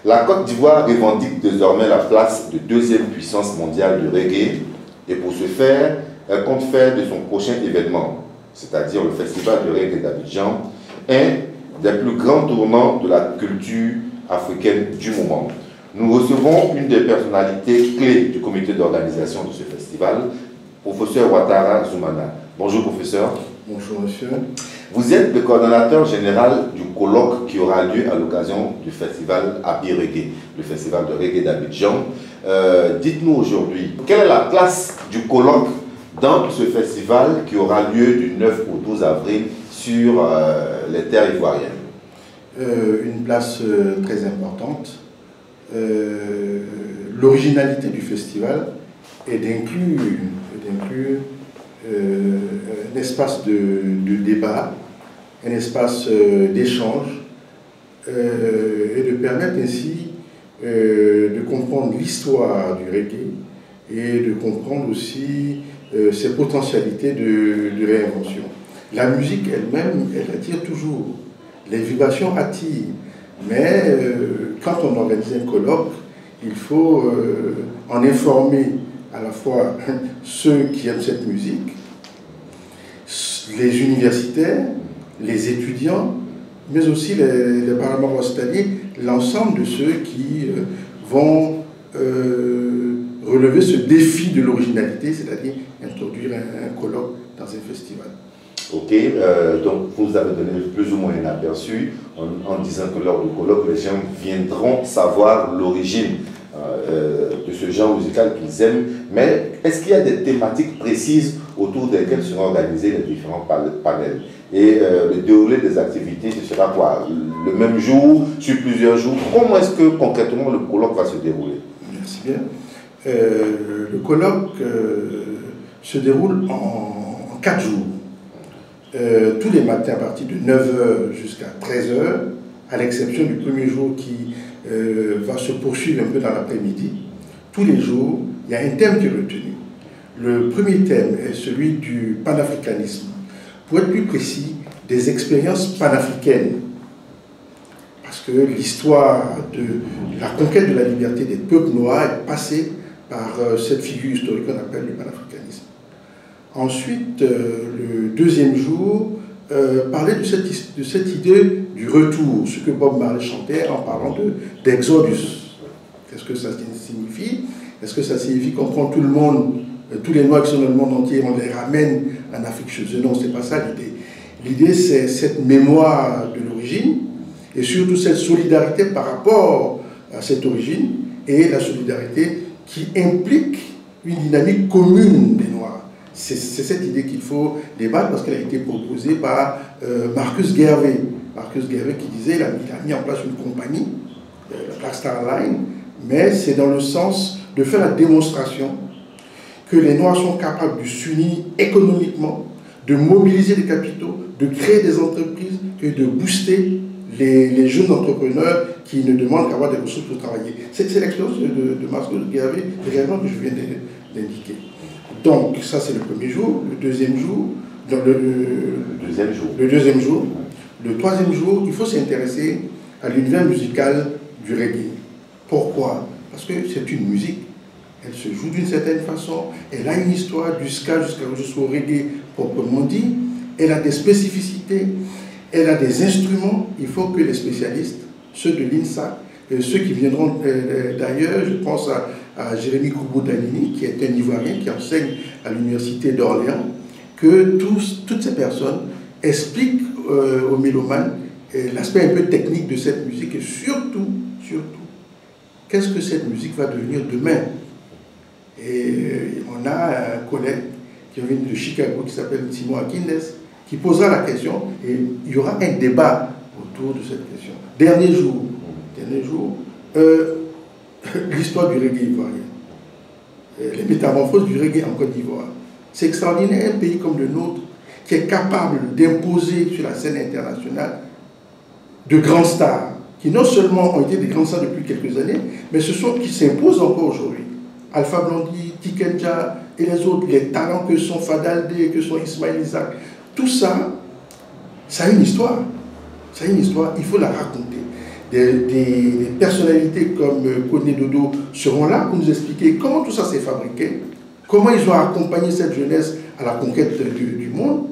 La Côte d'Ivoire revendique désormais la place de deuxième puissance mondiale du reggae et pour ce faire, elle compte faire de son prochain événement, c'est-à-dire le Festival de reggae d'Abidjan, un des plus grands tournants de la culture africaine du moment. Nous recevons une des personnalités clés du comité d'organisation de ce festival, professeur Ouattara Zoumana. Bonjour professeur. Bonjour monsieur. Vous êtes le coordonnateur général du colloque qui aura lieu à l'occasion du festival Abi Reggae, le festival de reggae d'Abidjan. Dites-nous aujourd'hui, quelle est la place du colloque dans ce festival qui aura lieu du 9 au 12 avril sur les terres ivoiriennes? Une place très importante. L'originalité du festival est d'inclure un espace de débat, un espace d'échange et de permettre ainsi de comprendre l'histoire du reggae et de comprendre aussi ses potentialités de réinvention. La musique elle-même, elle attire toujours, les vibrations attirent, mais quand on organise un colloque, il faut en informer à la fois ceux qui aiment cette musique, les universitaires, les étudiants, mais aussi les parlementaires hospitaliers, l'ensemble de ceux qui vont relever ce défi de l'originalité, c'est-à-dire introduire un colloque dans un festival. Ok, donc vous avez donné plus ou moins un aperçu en disant que lors du colloque, les gens viendront savoir l'origine de ce genre musical qu'ils aiment, mais est-ce qu'il y a des thématiques précises autour desquelles seront organisés les différents panels? Et le déroulé des activités, ce sera quoi? Le même jour, sur plusieurs jours? Comment est-ce que concrètement le colloque va se dérouler? Merci bien. Le colloque se déroule en 4 jours. Tous les matins à partir de 9h jusqu'à 13h, à l'exception du premier jour qui va se poursuivre un peu dans l'après-midi. Tous les jours, il y a un thème qui est retenu. Le premier thème est celui du panafricanisme. Pour être plus précis, des expériences panafricaines. Parce que l'histoire de la conquête de la liberté des peuples noirs est passée par cette figure historique qu'on appelle le panafricanisme. Ensuite, le deuxième jour, parlait de cette idée du retour, ce que Bob Marley chantait en parlant d'Exodus. Qu'est-ce que ça signifie? Est-ce que ça signifie qu'on prend tout le monde, tous les Noirs qui sont dans le monde entier, on les ramène en Afrique chez eux? Non, ce n'est pas ça l'idée. L'idée, c'est cette mémoire de l'origine et surtout cette solidarité par rapport à cette origine et la solidarité qui implique une dynamique commune des Noirs. C'est cette idée qu'il faut débattre parce qu'elle a été proposée par Marcus Garvey. Marcus Garvey qui disait qu'il a mis en place une compagnie, la Black Star Line, mais c'est dans le sens de faire la démonstration que les Noirs sont capables de s'unir économiquement, de mobiliser des capitaux, de créer des entreprises et de booster les jeunes entrepreneurs qui ne demandent qu'à avoir des ressources pour travailler. C'est l'expérience de Marcus Garvey, réellement que je viens d'indiquer. Donc, ça c'est le premier jour. Le deuxième jour, le troisième jour, il faut s'intéresser à l'univers musical du reggae. Pourquoi? Parce que c'est une musique. Elle se joue d'une certaine façon. Elle a une histoire du ska jusqu'au reggae proprement dit. Elle a des spécificités. Elle a des instruments. Il faut que les spécialistes, ceux de l'INSA, ceux qui viendront d'ailleurs, je pense à Jérémy Koubou-Danini, qui est un Ivoirien qui enseigne à l'université d'Orléans, que toutes ces personnes expliquent aux mélomanes l'aspect un peu technique de cette musique et surtout, qu'est-ce que cette musique va devenir demain. Et on a un collègue qui vient de Chicago qui s'appelle Simon Akindès, qui posera la question et il y aura un débat autour de cette question. Dernier jour, l'histoire du reggae ivoirien, les métamorphoses du reggae en Côte d'Ivoire. C'est extraordinaire, un pays comme le nôtre qui est capable d'imposer sur la scène internationale de grands stars, qui non seulement ont été des grands stars depuis quelques années, mais ce sont qui s'imposent encore aujourd'hui. Alpha Blondy, Tikenja et les autres, les talents que sont Fadaldé, que sont Ismaël Isaac, tout ça, ça a une histoire. Ça a une histoire, il faut la raconter. des personnalités comme Koné Dodo seront là pour nous expliquer comment tout ça s'est fabriqué, comment ils ont accompagné cette jeunesse à la conquête du monde.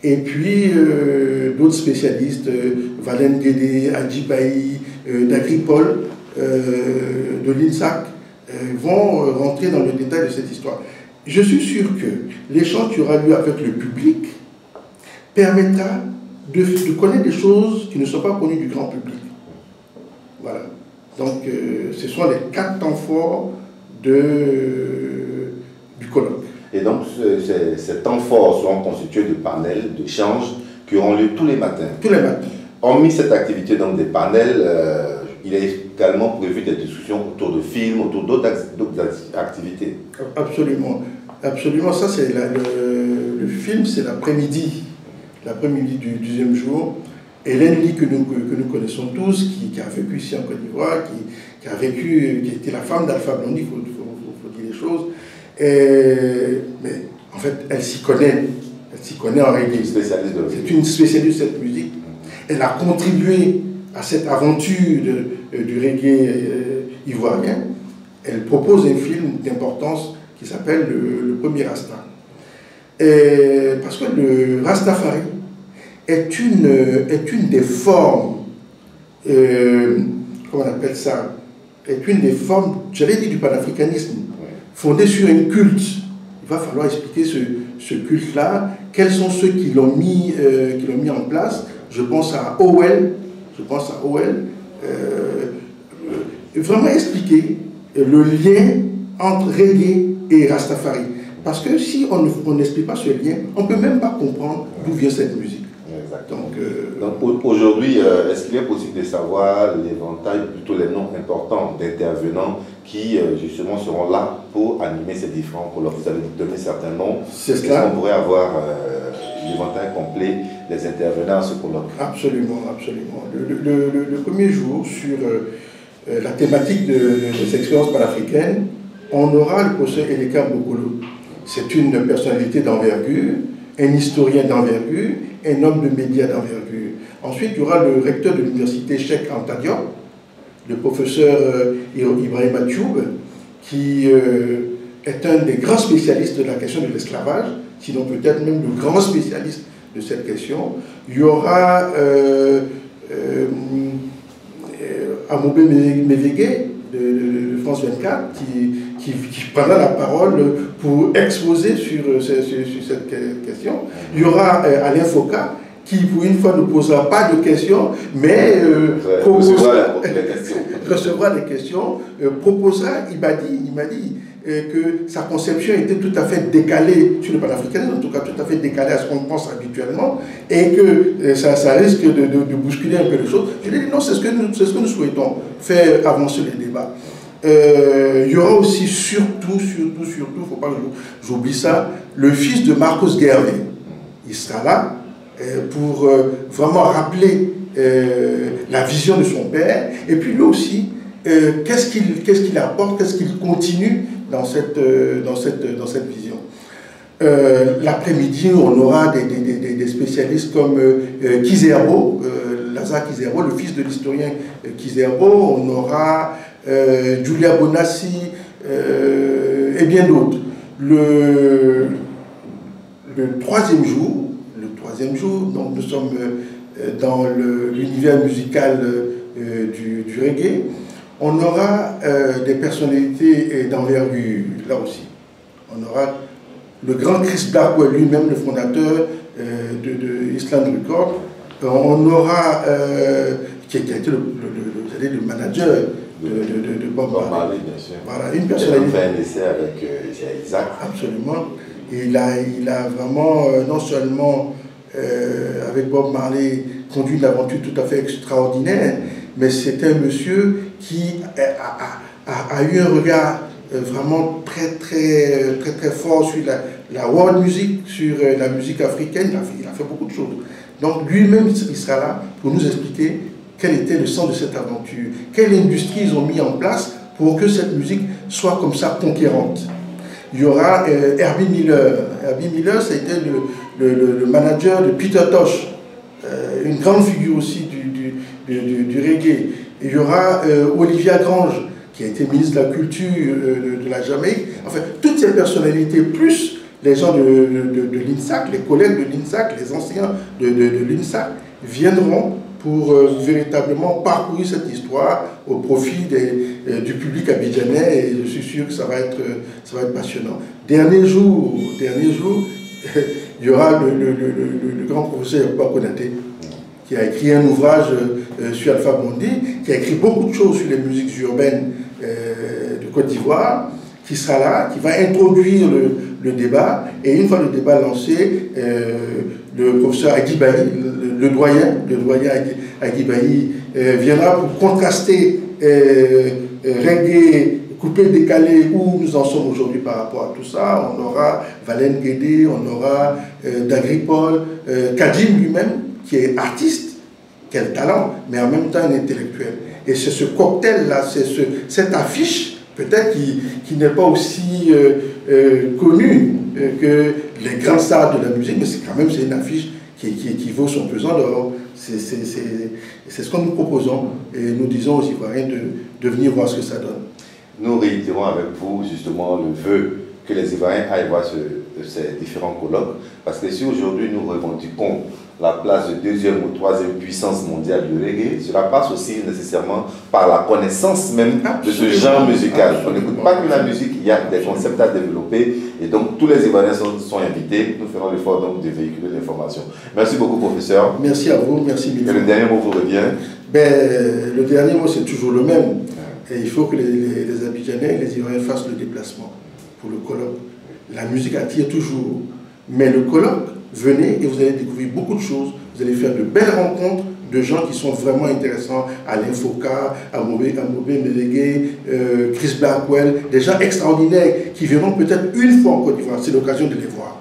Et puis d'autres spécialistes, Valen Guédé, Adjibaï, d'Agripol, de l'INSAC, vont rentrer dans le détail de cette histoire. Je suis sûr que l'échange qui aura lieu avec le public permettra de connaître des choses qui ne sont pas connues du grand public. Voilà. Donc, ce sont les 4 temps forts du colloque. Et donc, ces temps forts seront constitués de panels, d'échanges qui auront lieu tous les matins. Tous les matins. Hormis cette activité donc des panels, il est également prévu des discussions autour de films, autour d'autres activités. Absolument. Absolument. Ça, c'est le film, c'est l'après-midi. L'après-midi du 2e jour. Hélène Ly, que nous connaissons tous, qui a vécu ici en Côte d'Ivoire, qui était la femme d'Alpha Blondy, il faut dire les choses. Mais en fait, elle s'y connaît. Elle s'y connaît en reggae. C'est une spécialiste de cette musique. Elle a contribué à cette aventure du reggae ivoirien. Elle propose un film d'importance qui s'appelle le Premier Rasta. Parce que le Rastafari est une des formes, comment on appelle ça, est une des formes, j'allais dire, du panafricanisme, fondée sur un culte. Il va falloir expliquer ce culte-là, quels sont ceux qui l'ont mis en place. Je pense à Owell, vraiment expliquer le lien entre reggae et Rastafari. Parce que si on n'explique pas ce lien, on ne peut même pas comprendre d'où vient cette musique. Exactement. Donc aujourd'hui, est-ce qu'il est possible de savoir l'éventail, plutôt les noms importants d'intervenants qui justement seront là pour animer ces différents colloques? Vous avez donné certains noms. C'est Est-ce cela. qu'on pourrait avoir l'éventail complet des intervenants à ce colloque? Absolument, absolument. Le premier jour, sur la thématique de cette expérience panafricaine, on aura le professeur Eleka Bokolo. C'est une personnalité d'envergure, un historien d'envergure, un homme de médias d'envergure. Ensuite, il y aura le recteur de l'université Cheikh Anta Diop, le professeur Ibrahima Dioub, qui est un des grands spécialistes de la question de l'esclavage, sinon peut-être même le grand spécialiste de cette question. Il y aura Amobé Mévégué de France 24 qui prendra la parole pour exposer sur cette question. Il y aura Alain Foka qui, pour une fois, ne posera pas de questions, mais recevra des questions, proposera. Il m'a dit que sa conception était tout à fait décalée sur le panafricanisme, en tout cas tout à fait décalée à ce qu'on pense habituellement, et que ça risque de bousculer un peu les choses. Je lui ai dit non, c'est ce que nous souhaitons, faire avancer les débats. Il y aura aussi surtout, il ne faut pas que j'oublie ça, le fils de Marcos Guervé. Il sera là pour vraiment rappeler la vision de son père, et puis lui aussi, qu'est-ce qu'il apporte, qu'est-ce qu'il continue dans cette vision. L'après-midi, on aura des spécialistes comme Kizerbo, Lazare Kizerbo, le fils de l'historien Kizerbo. On aura Julia Bonassi et bien d'autres. Le troisième jour, donc nous sommes dans l'univers musical du reggae. On aura des personnalités d'envergure, là aussi. On aura le grand Chris Blackwell, lui-même le fondateur de Island Records. On aura, qui a été le manager de Bob Marley. Bien sûr. Voilà, une personnalité. Il a fait un essai avec Isaac. Absolument. Il a vraiment, non seulement avec Bob Marley, conduit une aventure tout à fait extraordinaire, mais c'est un monsieur qui a eu un regard vraiment très fort sur la world music, sur la musique africaine. Il a fait beaucoup de choses. Donc lui-même, il sera là pour nous expliquer quel était le sens de cette aventure, quelle industrie ils ont mis en place pour que cette musique soit comme ça conquérante. Il y aura Herbie Miller. Herbie Miller, ça a été le manager de Peter Tosh, une grande figure aussi du reggae. Il y aura Olivia Grange, qui a été ministre de la Culture de la Jamaïque. Enfin, toutes ces personnalités, plus les gens de l'INSAC, les collègues de l'INSAC, les anciens de l'INSAC, viendront pour véritablement parcourir cette histoire au profit du public abidjanais, et je suis sûr que ça va être passionnant. Dernier jour, il y aura le grand professeur Yacouba Konaté, qui a écrit un ouvrage sur Alpha Blondy, qui a écrit beaucoup de choses sur les musiques urbaines de Côte d'Ivoire, qui sera là, qui va introduire le débat, et une fois le débat lancé, le professeur Aguibaï, le doyen Aguibaï, viendra pour contraster reggae, coupé, décalé, où nous en sommes aujourd'hui par rapport à tout ça. On aura Valen Guédé, on aura Dagripol, Kadim lui-même, qui est artiste, quel talent, mais en même temps un intellectuel. Et c'est ce cocktail-là, c'est cette affiche, peut-être qui n'est pas aussi connue que les grands stars de la musique, mais c'est quand même une affiche qui vaut son pesant d'or. C'est ce que nous proposons, et nous disons aux Ivoiriens de venir voir ce que ça donne. Nous réitérons avec vous justement le vœu que les Ivoiriens aillent voir ces différents colloques, parce que si aujourd'hui nous revendiquons la place de deuxième ou troisième puissance mondiale du reggae, cela passe aussi nécessairement par la connaissance même de ce genre musical. On n'écoute pas que la musique, il y a des concepts à développer, et donc tous les Ivoiriens sont invités. Nous ferons l'effort donc de véhiculer l'information. Merci beaucoup, professeur. Merci à vous, merci Milo. Et le dernier mot vous revient? Le dernier mot, c'est toujours le même. Et il faut que les Abidjanais, les Ivoiriens fassent le déplacement pour le colloque. La musique attire toujours, mais le colloque, venez et vous allez découvrir beaucoup de choses. Vous allez faire de belles rencontres de gens qui sont vraiment intéressants. Alain Foka, Amobé Melégué, Chris Blackwell, des gens extraordinaires qui viendront peut-être une fois en Côte d'Ivoire. C'est l'occasion de les voir.